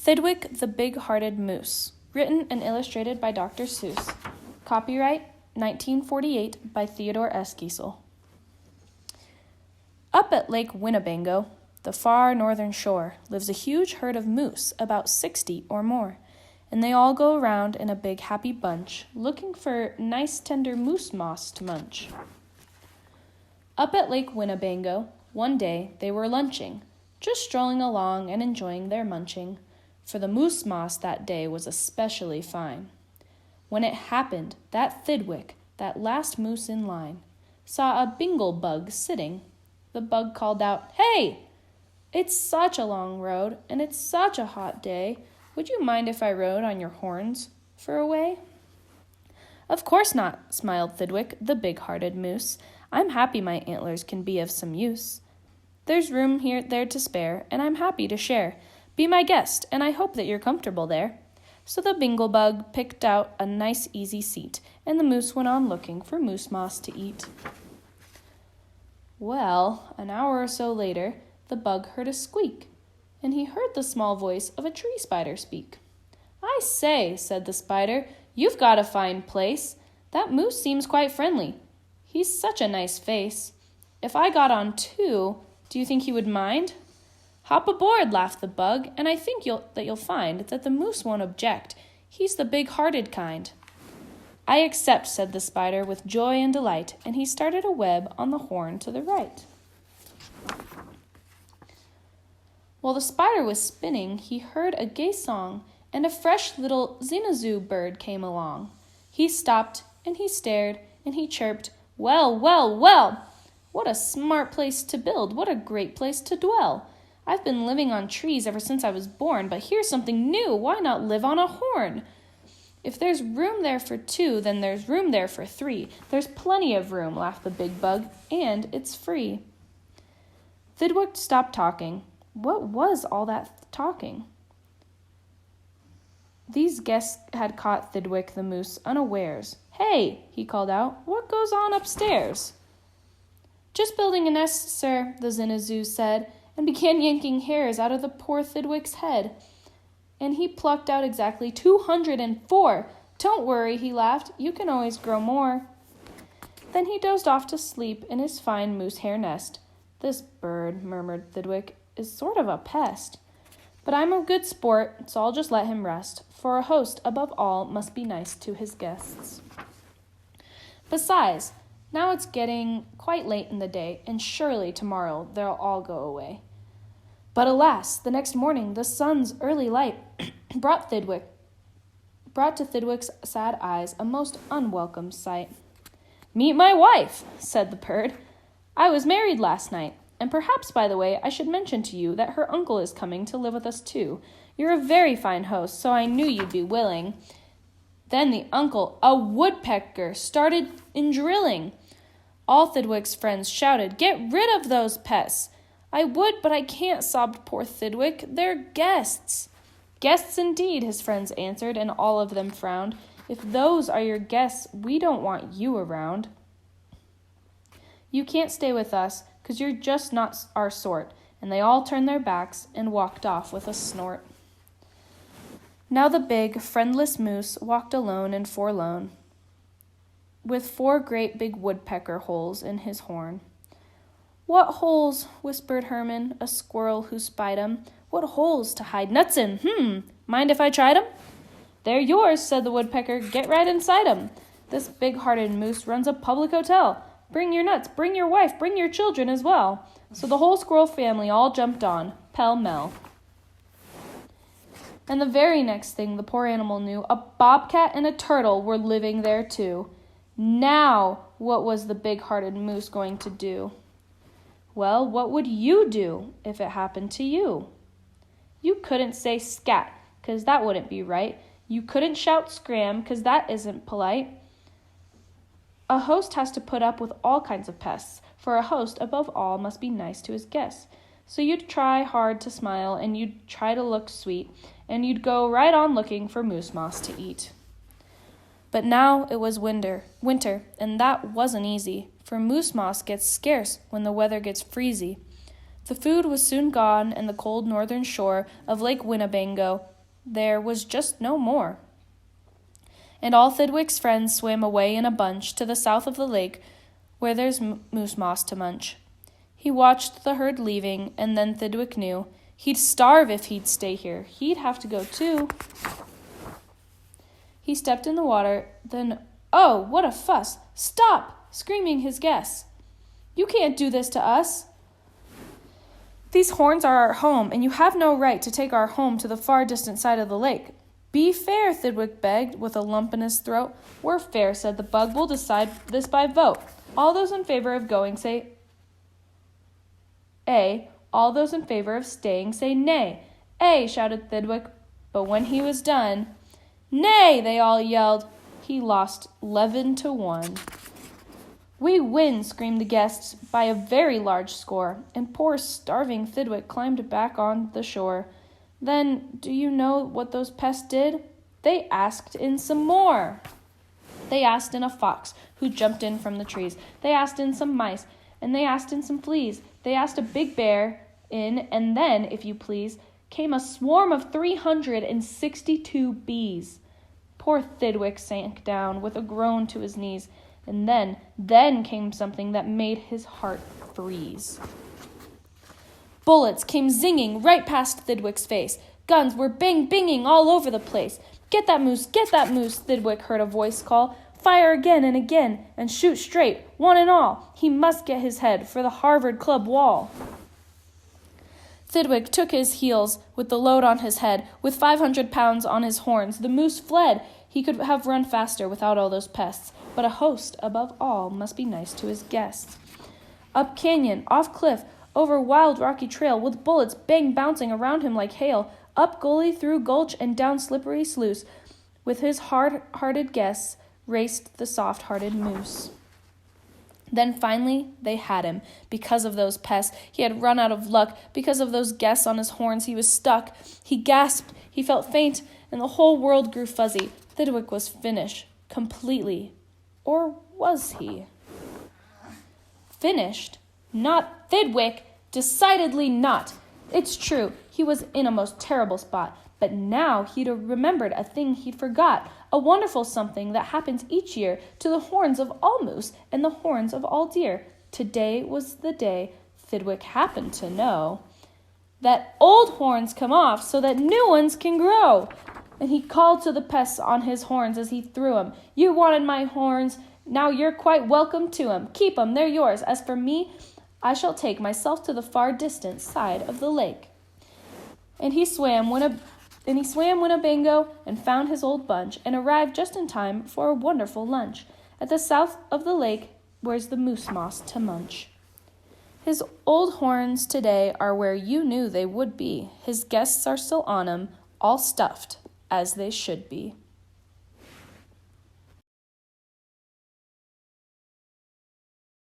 Thidwick the Big-Hearted Moose, written and illustrated by Dr. Seuss. Copyright 1948 by Theodore S. Giesel. Up at Lake Winnebago, the far northern shore, lives a huge herd of moose, about 60 or more, and they all go around in a big happy bunch, looking for nice tender moose moss to munch. Up at Lake Winnebago, one day they were lunching, just strolling along and enjoying their munching, for the moose moss that day was especially fine. When it happened that Thidwick, that last moose in line, saw a bingle bug sitting. The bug called out, "Hey! It's such a long road, and it's such a hot day. Would you mind if I rode on your horns for a way?" "Of course not," smiled Thidwick, the big-hearted moose. "I'm happy my antlers can be of some use. There's room there to spare, and I'm happy to share. Be my guest, and I hope that you're comfortable there." So the bingle bug picked out a nice easy seat, and the moose went on looking for moose moss to eat. Well, an hour or so later, the bug heard a squeak, and he heard the small voice of a tree spider speak. "I say," said the spider, "you've got a fine place. That moose seems quite friendly. He's such a nice face. If I got on too, do you think he would mind?" "Hop aboard," laughed the bug, "and I think you'll find that the moose won't object. He's the big-hearted kind." "I accept," said the spider with joy and delight, and he started a web on the horn to the right. While the spider was spinning, he heard a gay song, and a fresh little zinazoo bird came along. He stopped, and he stared, and he chirped, "Well, well, well! What a smart place to build! What a great place to dwell! I've been living on trees ever since I was born, but here's something new. Why not live on a horn? If there's room there for two, then there's room there for three. There's plenty of room," laughed the big bug, "and it's free." Thidwick stopped talking. What was all that talking? These guests had caught Thidwick the moose unawares. "Hey," he called out, "what goes on upstairs?" "Just building a nest, sir," the zinazoo said, and began yanking hairs out of the poor Thidwick's head. And he plucked out exactly 204. "Don't worry," he laughed, "you can always grow more." Then he dozed off to sleep in his fine moose hair nest. "This bird," murmured Thidwick, "is sort of a pest. But I'm a good sport, so I'll just let him rest, for a host, above all, must be nice to his guests. Besides, now it's getting quite late in the day, and surely tomorrow they'll all go away." But alas, the next morning the sun's early light brought to Thidwick's sad eyes a most unwelcome sight. "Meet my wife," said the bird. "I was married last night, and perhaps, by the way, I should mention to you that her uncle is coming to live with us too. You're a very fine host, so I knew you'd be willing." Then the uncle, a woodpecker, started in drilling. All Thidwick's friends shouted, "Get rid of those pests!" "I would, but I can't," sobbed poor Thidwick. "They're guests." "Guests indeed," his friends answered, and all of them frowned. "If those are your guests, we don't want you around. You can't stay with us, 'cause you're just not our sort." And they all turned their backs and walked off with a snort. Now the big, friendless moose walked alone and forlorn, with 4 great big woodpecker holes in his horn. "What holes?" whispered Herman, a squirrel who spied 'em. "What holes to hide nuts in? Mind if I tried 'em?" "They're yours," said the woodpecker. "Get right inside 'em. This big-hearted moose runs a public hotel. Bring your nuts, bring your wife, bring your children as well." So the whole squirrel family all jumped on, pell-mell. And the very next thing the poor animal knew, a bobcat and a turtle were living there too. Now, what was the big-hearted moose going to do? Well, what would you do if it happened to you? You couldn't say scat, 'cause that wouldn't be right. You couldn't shout scram, 'cause that isn't polite. A host has to put up with all kinds of pests, for a host, above all, must be nice to his guests. So you'd try hard to smile, and you'd try to look sweet, and you'd go right on looking for moose moss to eat. But now it was winter, and that wasn't easy, for moose moss gets scarce when the weather gets freezy. The food was soon gone, and the cold northern shore of Lake Winnebago there was just no more. And all Thidwick's friends swam away in a bunch to the south of the lake, where there's moose moss to munch. He watched the herd leaving, and then Thidwick knew he'd starve if he'd stay here. He'd have to go too. He stepped in the water, then, oh, what a fuss! Stop! Screaming his guests. You can't do this to us. These horns are our home, and you have no right to take our home to the far distant side of the lake. Be fair, Thidwick begged, with a lump in his throat. We're fair, said the bug. We'll decide this by vote. All those in favor of going say A. All those in favor of staying say nay. A, shouted Thidwick, but when he was done, nay, they all yelled. He lost 11-1. We win, screamed the guests, by a very large score, and poor starving Thidwick climbed back on the shore. Then, do you know what those pests did? They asked in some more. They asked in a fox, who jumped in from the trees. They asked in some mice, and they asked in some fleas. They asked a big bear in, and then, if you please, came a swarm of 362 bees. Poor Thidwick sank down with a groan to his knees, and then came something that made his heart freeze. Bullets came zinging right past Thidwick's face. Guns were bing-binging all over the place. Get that moose, Thidwick heard a voice call. Fire again and again, and shoot straight, one and all. He must get his head for the Harvard Club wall. Thidwick took his heels with the load on his head. With 500 pounds on his horns, the moose fled. He could have run faster without all those pests, but a host, above all, must be nice to his guests. Up canyon, off cliff, over wild rocky trail, with bullets bouncing around him like hail, up gully, through gulch, and down slippery sluice, with his hard-hearted guests, raced the soft-hearted moose. Then finally they had him. Because of those pests, he had run out of luck. Because of those guests on his horns, he was stuck. He gasped, he felt faint, and the whole world grew fuzzy. Thidwick was finished, completely. Or was he? Finished? Not Thidwick! Decidedly not! It's true, he was in a most terrible spot, but now he'd remembered a thing he'd forgot, a wonderful something that happens each year to the horns of all moose and the horns of all deer. Today was the day Thidwick happened to know that old horns come off so that new ones can grow. And he called to the pests on his horns as he threw 'em. You wanted my horns, now you're quite welcome to 'em. Keep 'em, they're yours. As for me, I shall take myself to the far distant side of the lake. And he swam Winnebago and found his old bunch and arrived just in time for a wonderful lunch at the south of the lake where's the moose moss to munch. His old horns today are where you knew they would be. His guests are still on 'em, all stuffed as they should be.